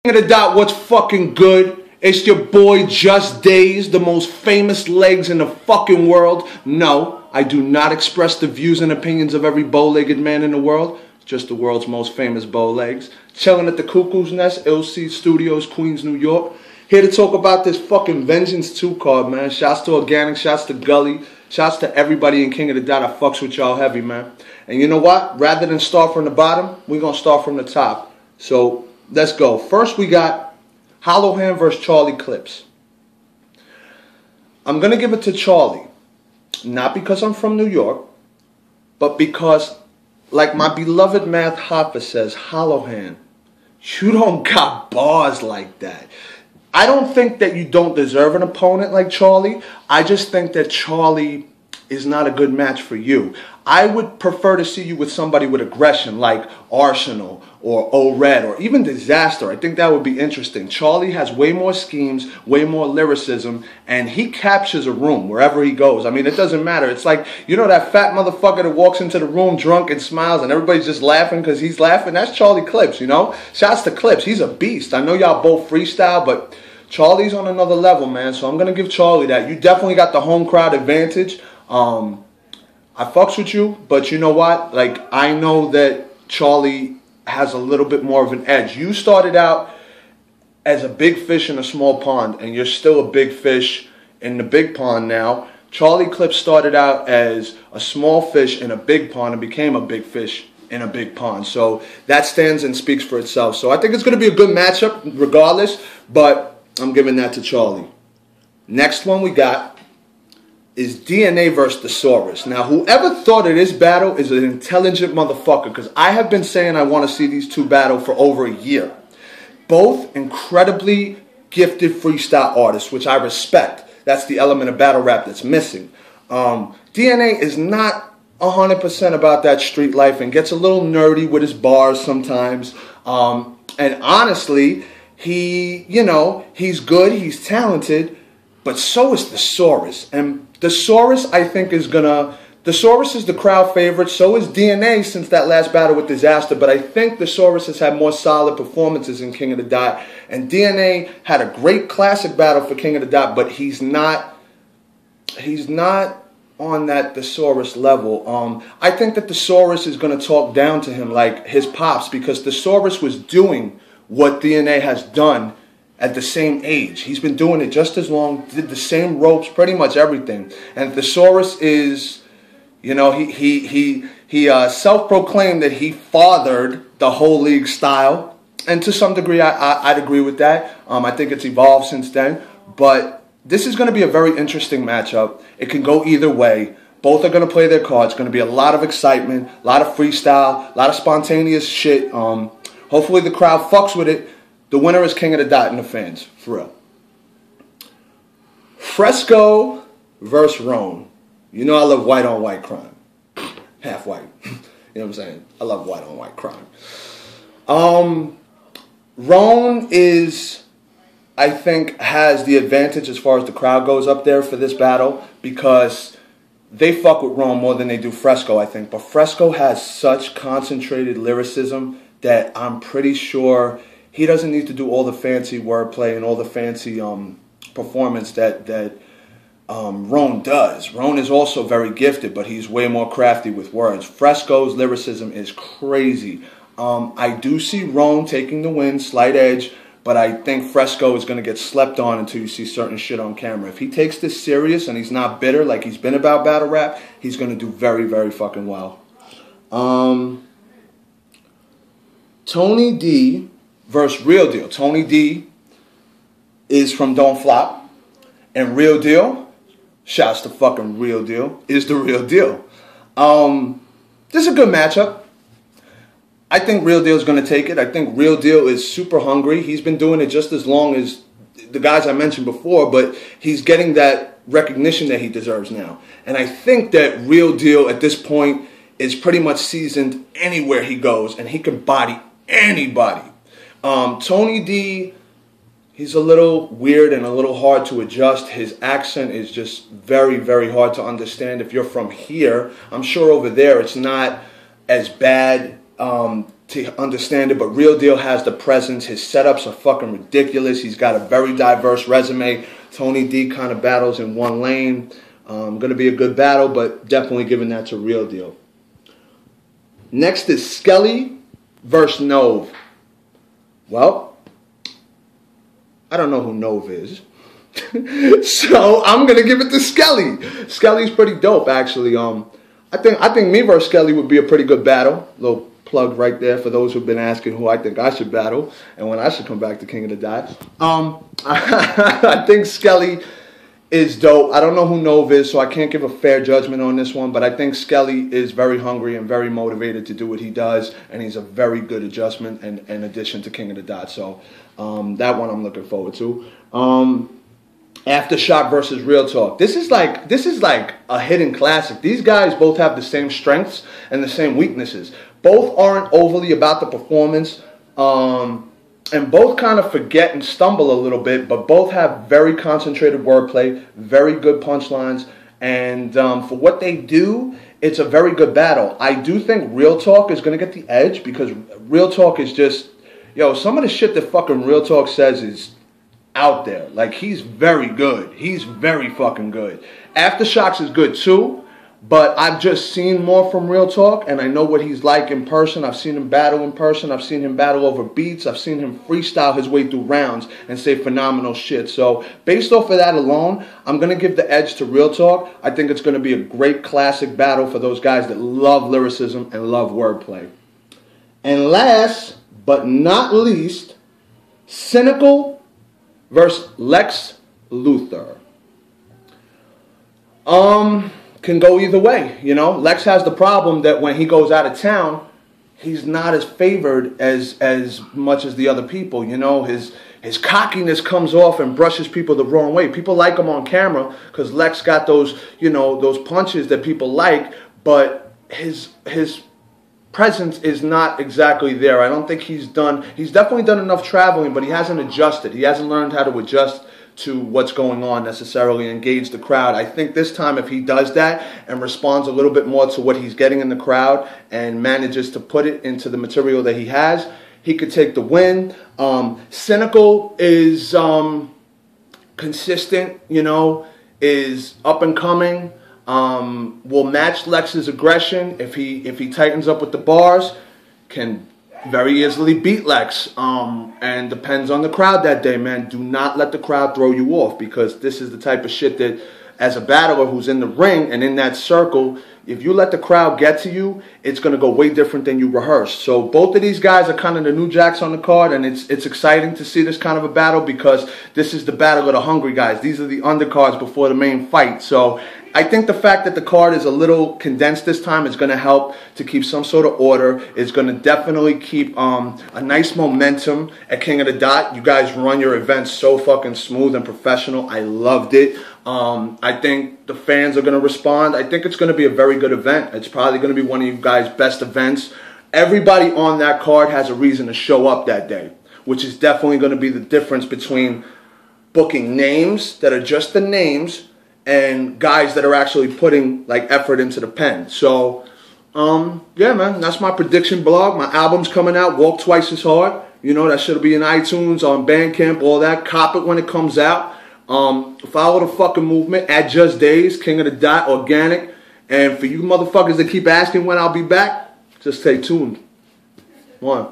King of the Dot, what's fucking good? It's your boy Just Daze, the most famous legs in the fucking world. No, I do not express the views and opinions of every bow-legged man in the world. Just the world's most famous bow legs. Chilling at the Cuckoo's Nest, LC Studios, Queens, New York. Here to talk about this fucking Vengeance 2 card, man. Shouts to Organic, shouts to Gully, shouts to everybody in King of the Dot. I fucks with y'all heavy, man. And you know what? Rather than start from the bottom, we're going to start from the top. So let's go. First, we got Hallam versus Charlie Clips. I'm going to give it to Charlie. Not because I'm from New York, but because, like my beloved Math Hopper says, Hallam, you don't got bars like that. I don't think that you don't deserve an opponent like Charlie. I just think that Charlie is not a good match for you. I would prefer to see you with somebody with aggression like Arsenal or O-Red or even Disaster. I think that would be interesting. Charlie has way more schemes, way more lyricism, and he captures a room wherever he goes. I mean, it doesn't matter. It's like, you know that fat motherfucker that walks into the room drunk and smiles and everybody's just laughing because he's laughing? That's Charlie Clips, you know? Shouts to Clips. He's a beast. I know y'all both freestyle, but Charlie's on another level, man. So I'm going to give Charlie that. You definitely got the home crowd advantage. I fucks with you, but you know what? Like, I know that Charlie has a little bit more of an edge. You started out as a big fish in a small pond, and you're still a big fish in the big pond now. Charlie Clips started out as a small fish in a big pond and became a big fish in a big pond. So that stands and speaks for itself. So I think it's going to be a good matchup regardless, but I'm giving that to Charlie. Next one we got is DNA versus the Saurus. Now, whoever thought of this battle is an intelligent motherfucker, because I have been saying I want to see these two battle for over a year. Both incredibly gifted freestyle artists, which I respect. That's the element of battle rap that's missing. DNA is not 100% about that street life and gets a little nerdy with his bars sometimes. And honestly, he's good, he's talented, but so is the Saurus. And the Saurus, I think, the Saurus is the crowd favorite. So is DNA since that last battle with Disaster. But I think the Saurus has had more solid performances in King of the Dot. And DNA had a great classic battle for King of the Dot, but he's not on that Thesaurus level. I think that the Saurus is going to talk down to him like his pops, because the Saurus was doing what DNA has done at the same age. He's been doing it just as long, did the same ropes, pretty much everything. And the Saurus is, you know, he self-proclaimed that he fathered the whole league style. And to some degree, I'd agree with that. I think it's evolved since then. But this is going to be a very interesting matchup. It can go either way. Both are going to play their cards. It's going to be a lot of excitement, a lot of freestyle, a lot of spontaneous shit. Hopefully the crowd fucks with it. The winner is King of the Dot and the fans, for real. Fresco versus Rone. You know I love white on white crime. Half white. You know what I'm saying? I love white on white crime. Rone is, I think, has the advantage as far as the crowd goes up there for this battle, because they fuck with Rone more than they do Fresco, I think. But Fresco has such concentrated lyricism that I'm pretty sure he doesn't need to do all the fancy wordplay and all the fancy performance that Rone does. Rone is also very gifted, but he's way more crafty with words. Fresco's lyricism is crazy. I do see Rone taking the win, slight edge, but I think Fresco is going to get slept on until you see certain shit on camera. If he takes this serious and he's not bitter like he's been about battle rap, he's going to do very, very fucking well. Tony D versus Real Deal. Tony D is from Don't Flop. And Real Deal, shouts to fucking Real Deal, is the real deal. This is a good matchup. I think Real Deal is going to take it. I think Real Deal is super hungry. He's been doing it just as long as the guys I mentioned before, but he's getting that recognition that he deserves now. And I think that Real Deal at this point is pretty much seasoned anywhere he goes, and he can body anybody. Tony D, he's a little weird and a little hard to adjust. His accent is just very, very hard to understand if you're from here. I'm sure over there it's not as bad to understand it, but Real Deal has the presence. His setups are fucking ridiculous. He's got a very diverse resume. Tony D kind of battles in one lane. Going to be a good battle, but definitely giving that to Real Deal. Next is Skelly versus Nove. Well, I don't know who Nove is. So I'm going to give it to Skelly. Skelly's pretty dope, actually. I think me versus Skelly would be a pretty good battle. Little plug right there for those who've been asking who I think I should battle and when I should come back to King of the Dot. I think Skelly is dope. I don't know who Nove is, so I can't give a fair judgment on this one, but I think Skelly is very hungry and very motivated to do what he does, and he's a very good adjustment and addition to King of the Dot. So that one I'm looking forward to. Aftershock versus Real Talk. This is like a hidden classic. These guys both have the same strengths and the same weaknesses. Both aren't overly about the performance, and both kind of forget and stumble a little bit, but both have very concentrated wordplay, very good punchlines, and for what they do, it's a very good battle. I do think Real Talk is going to get the edge because Real Talk is just, yo, some of the shit that fucking Real Talk says is out there. Like, he's very good. He's very fucking good. Aftershocks is good too, but I've just seen more from Real Talk, and I know what he's like in person. I've seen him battle in person. I've seen him battle over beats. I've seen him freestyle his way through rounds and say phenomenal shit. So based off of that alone, I'm going to give the edge to Real Talk. I think it's going to be a great classic battle for those guys that love lyricism and love wordplay. And last but not least, Cynical versus Lex Luthor. Can go either way, you know. Lex has the problem that when he goes out of town, he's not as favored as much as the other people, you know. His cockiness comes off and brushes people the wrong way. People like him on camera because Lex got those, you know, those punches that people like, but his presence is not exactly there. I don't think he's definitely done enough traveling, but he hasn't adjusted. He hasn't learned how to adjust to what's going on necessarily, engage the crowd. I think this time if he does that and responds a little bit more to what he's getting in the crowd and manages to put it into the material that he has, he could take the win. Cynical is consistent, you know, is up and coming, will match Lex's aggression if he tightens up with the bars, can very easily beat Lex, and depends on the crowd that day, man. Do not let the crowd throw you off, because this is the type of shit that, as a battler who's in the ring and in that circle, if you let the crowd get to you, it's going to go way different than you rehearsed. So both of these guys are kind of the new jacks on the card, and it's exciting to see this kind of a battle because this is the battle of the hungry guys. These are the undercards before the main fight. So I think the fact that the card is a little condensed this time is going to help to keep some sort of order. It's going to definitely keep a nice momentum at King of the Dot. You guys run your events so fucking smooth and professional. I loved it. I think the fans are going to respond. I think it's going to be a very good event. It's probably going to be one of you guys' best events. Everybody on that card has a reason to show up that day, which is definitely going to be the difference between booking names that are just the names and guys that are actually putting like effort into the pen. So yeah, man, that's my prediction blog. My album's coming out, Walk Twice as Hard. You know, that should be in iTunes, on Bandcamp, all that. Cop it when it comes out. Follow the fucking movement at Just Daze, King of the Dot, organic. And for you motherfuckers that keep asking when I'll be back, just stay tuned. One.